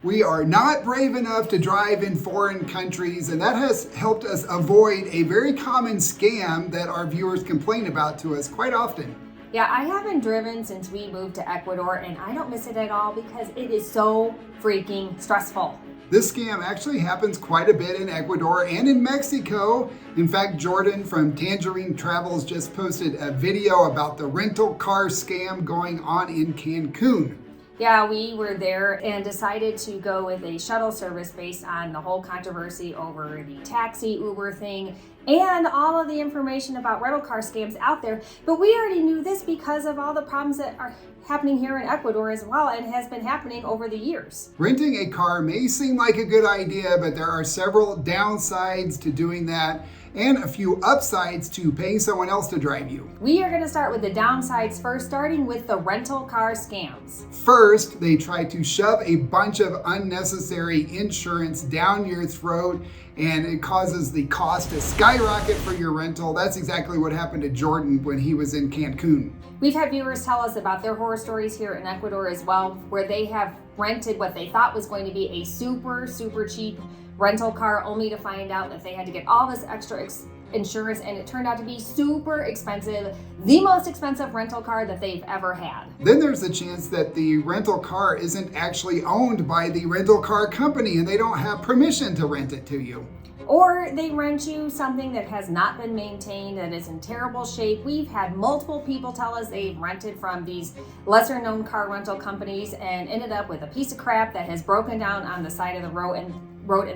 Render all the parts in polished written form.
We are not brave enough to drive in foreign countries, and that has helped us avoid a very common scam that our viewers complain about to us quite often. Yeah, I haven't driven since we moved to Ecuador, and I don't miss it at all because it is so freaking stressful. This scam actually happens quite a bit in Ecuador and in Mexico. In fact, Jordan from Tangerine Travels just posted a video about the rental car scam going on in Cancun. Yeah, we were there and decided to go with a shuttle service based on the whole controversy over the taxi Uber thing and all of the information about rental car scams out there. But we already knew this because of all the problems that are happening here in Ecuador as well, and has been happening over the years. Renting a car may seem like a good idea, but there are several downsides to doing that and a few upsides to paying someone else to drive you. We are going to start with the downsides first, starting with the rental car scams. First, they try to shove a bunch of unnecessary insurance down your throat, and it causes the cost to skyrocket for your rental. That's exactly what happened to Jordan when he was in Cancun. We've had viewers tell us about their horror stories here in Ecuador as well, where they have rented what they thought was going to be a super cheap rental car, only to find out that they had to get all this extra insurance, and it turned out to be super expensive, the most expensive rental car that they've ever had. Then there's the chance that the rental car isn't actually owned by the rental car company and they don't have permission to rent it to you. Or they rent you something that has not been maintained, that is in terrible shape. We've had multiple people tell us they've rented from these lesser known car rental companies and ended up with a piece of crap that has broken down on the side of the road and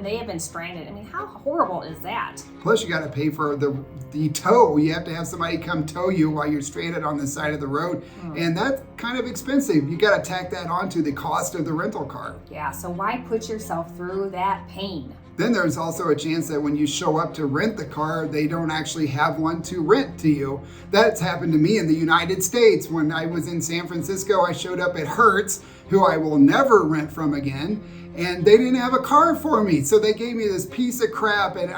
they have been stranded. I mean, how horrible is that? Plus you got to pay for the tow. You have to have somebody come tow you while you're stranded on the side of the road. And that's kind of expensive. You got to tack that onto the cost of the rental car. Yeah, so why put yourself through that pain? Then there's also a chance that when you show up to rent the car, they don't actually have one to rent to you. That's happened to me in the United States. When I was in San Francisco, I showed up at Hertz, who I will never rent from again, and they didn't have a car for me. So they gave me this piece of crap, and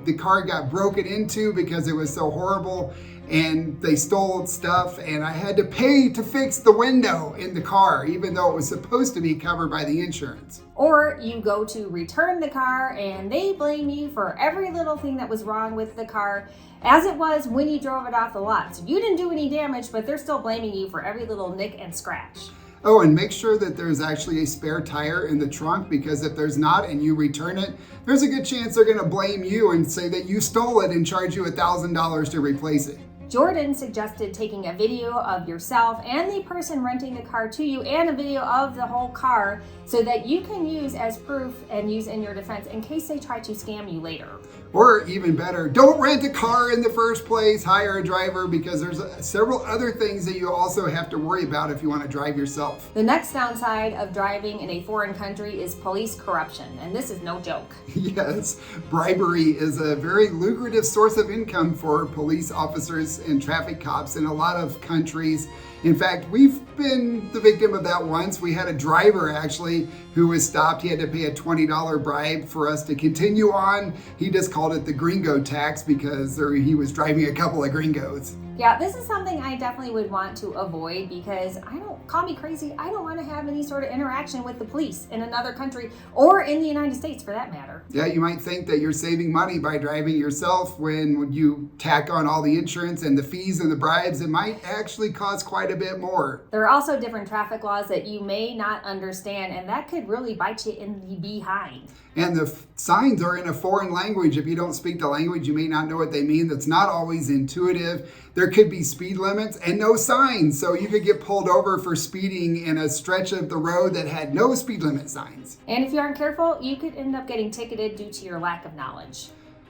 the car got broken into because it was so horrible, and they stole stuff, and I had to pay to fix the window in the car, even though it was supposed to be covered by the insurance. Or you go to return the car and they blame you for every little thing that was wrong with the car as it was when you drove it off the lot. So you didn't do any damage, but they're still blaming you for every little nick and scratch. Oh, and make sure that there's actually a spare tire in the trunk, because if there's not and you return it, there's a good chance they're going to blame you and say that you stole it and charge you $1,000 to replace it. Jordan suggested taking a video of yourself and the person renting the car to you and a video of the whole car so that you can use as proof and use in your defense in case they try to scam you later. Or even better, don't rent a car in the first place, hire a driver, because there's several other things that you also have to worry about if you want to drive yourself. The next downside of driving in a foreign country is police corruption, and this is no joke. Yes, bribery is a very lucrative source of income for police officers and traffic cops in a lot of countries. In fact, we've been the victim of that once. We had a driver actually who was stopped. He had to pay a $20 bribe for us to continue on. He just called it the gringo tax because he was driving a couple of gringos. Yeah, this is something I definitely would want to avoid because call me crazy, I don't want to have any sort of interaction with the police in another country or in the United States for that matter. Yeah, you might think that you're saving money by driving yourself when you tack on all the insurance and the fees and the bribes. It might actually cost quite a bit more. There are also different traffic laws that you may not understand, and that could really bite you in the behind. And the signs are in a foreign language. If you don't speak the language, you may not know what they mean. That's not always intuitive. There could be speed limits and no signs. So you could get pulled over for speeding in a stretch of the road that had no speed limit signs. And if you aren't careful, you could end up getting ticketed due to your lack of knowledge.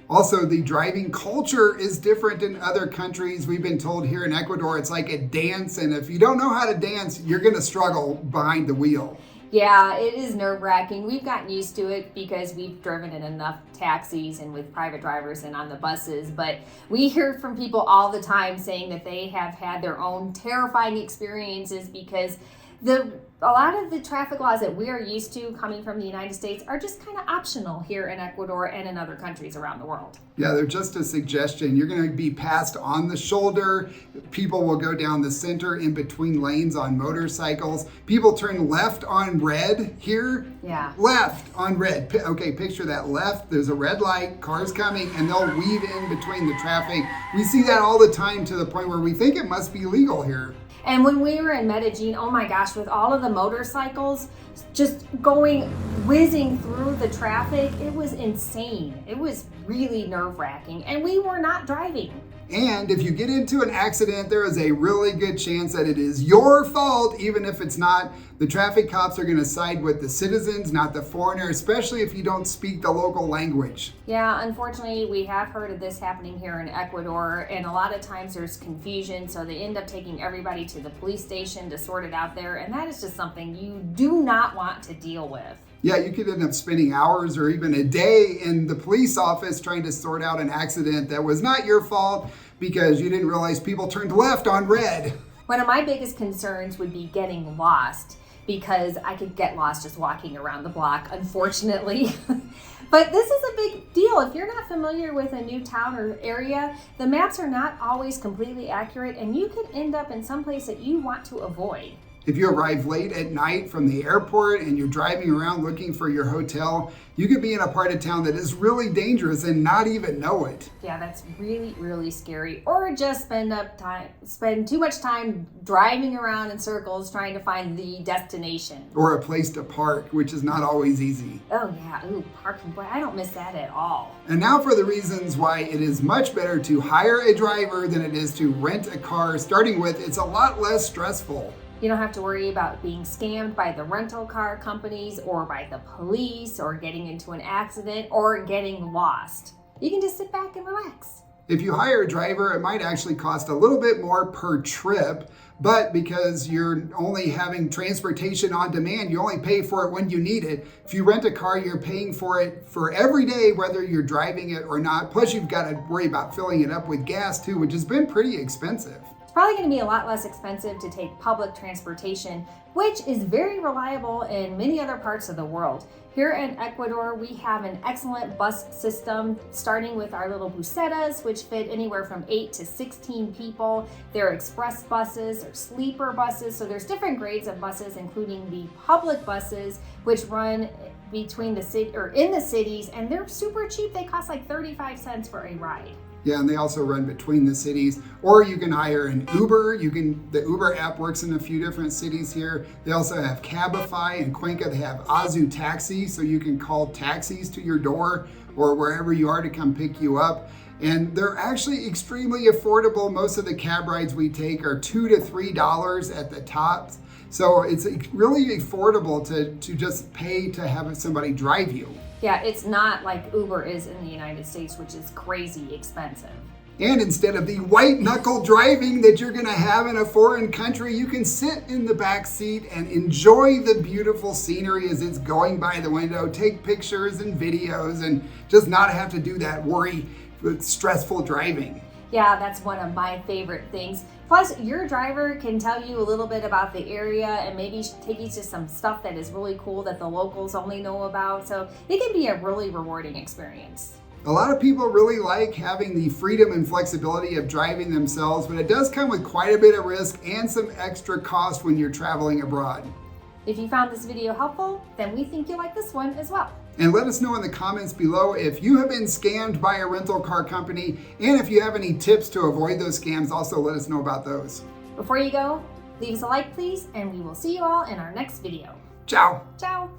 Also, the driving culture is different in other countries. We've been told here in Ecuador, it's like a dance. And if you don't know how to dance, you're going to struggle behind the wheel. Yeah, it is nerve-wracking. We've gotten used to it because we've driven in enough taxis and with private drivers and on the buses, but we hear from people all the time saying that they have had their own terrifying experiences because A lot of the traffic laws that we are used to coming from the United States are just kind of optional here in Ecuador and in other countries around the world. Yeah, they're just a suggestion. You're going to be passed on the shoulder. People will go down the center in between lanes on motorcycles. People turn left on red here. Yeah. Left on red. Okay, picture that. Left, there's a red light, cars coming, and they'll weave in between the traffic. We see that all the time to the point where we think it must be legal here. And when we were in Medellin, oh my gosh, with all of the motorcycles just going, whizzing through the traffic, it was insane. It was really nerve-wracking, and we were not driving. And if you get into an accident, there is a really good chance that it is your fault, even if it's not. The traffic cops are going to side with the citizens, not the foreigner, especially if you don't speak the local language. Yeah, unfortunately, we have heard of this happening here in Ecuador, and a lot of times there's confusion, so they end up taking everybody to the police station to sort it out there, and that is just something you do not want to deal with. Yeah, you could end up spending hours or even a day in the police office trying to sort out an accident that was not your fault because you didn't realize people turned left on red. One of my biggest concerns would be getting lost, because I could get lost just walking around the block, unfortunately. But this is a big deal. If you're not familiar with a new town or area, the maps are not always completely accurate, and you could end up in some place that you want to avoid. If you arrive late at night from the airport and you're driving around looking for your hotel, you could be in a part of town that is really dangerous and not even know it. Yeah, that's really, really scary. Or just spend too much time driving around in circles trying to find the destination. Or a place to park, which is not always easy. Oh yeah, ooh, parking, boy, I don't miss that at all. And now for the reasons why it is much better to hire a driver than it is to rent a car. Starting with, it's a lot less stressful. You don't have to worry about being scammed by the rental car companies or by the police or getting into an accident or getting lost. You can just sit back and relax. If you hire a driver, it might actually cost a little bit more per trip, but because you're only having transportation on demand, you only pay for it when you need it. If you rent a car, you're paying for it for every day, whether you're driving it or not. Plus, you've got to worry about filling it up with gas too, which has been pretty expensive. It's probably going to be a lot less expensive to take public transportation, which is very reliable in many other parts of the world. Here in Ecuador, we have an excellent bus system, starting with our little busetas, which fit anywhere from 8 to 16 people. There are express buses or sleeper buses, so there's different grades of buses, including the public buses, which run between the city or in the cities, and they're super cheap. They cost like 35 cents for a ride. Yeah, and they also run between the cities. Or you can hire an Uber. The Uber app works in a few different cities here. They also have Cabify. In Cuenca, they have Azu Taxi, so you can call taxis to your door or wherever you are to come pick you up. And they're actually extremely affordable. Most of the cab rides we take are $2 to $3 at the top. So it's really affordable to just pay to have somebody drive you. Yeah, it's not like Uber is in the United States, which is crazy expensive. And instead of the white knuckle driving that you're gonna have in a foreign country, you can sit in the back seat and enjoy the beautiful scenery as it's going by the window, take pictures and videos, and just not have to do that stressful driving. Yeah, that's one of my favorite things. Plus, your driver can tell you a little bit about the area and maybe take you to some stuff that is really cool that the locals only know about. So it can be a really rewarding experience. A lot of people really like having the freedom and flexibility of driving themselves, but it does come with quite a bit of risk and some extra cost when you're traveling abroad. If you found this video helpful, then we think you'll like this one as well. And let us know in the comments below if you have been scammed by a rental car company, and if you have any tips to avoid those scams, also let us know about those. Before you go, leave us a like please, and we will see you all in our next video. Ciao. Ciao.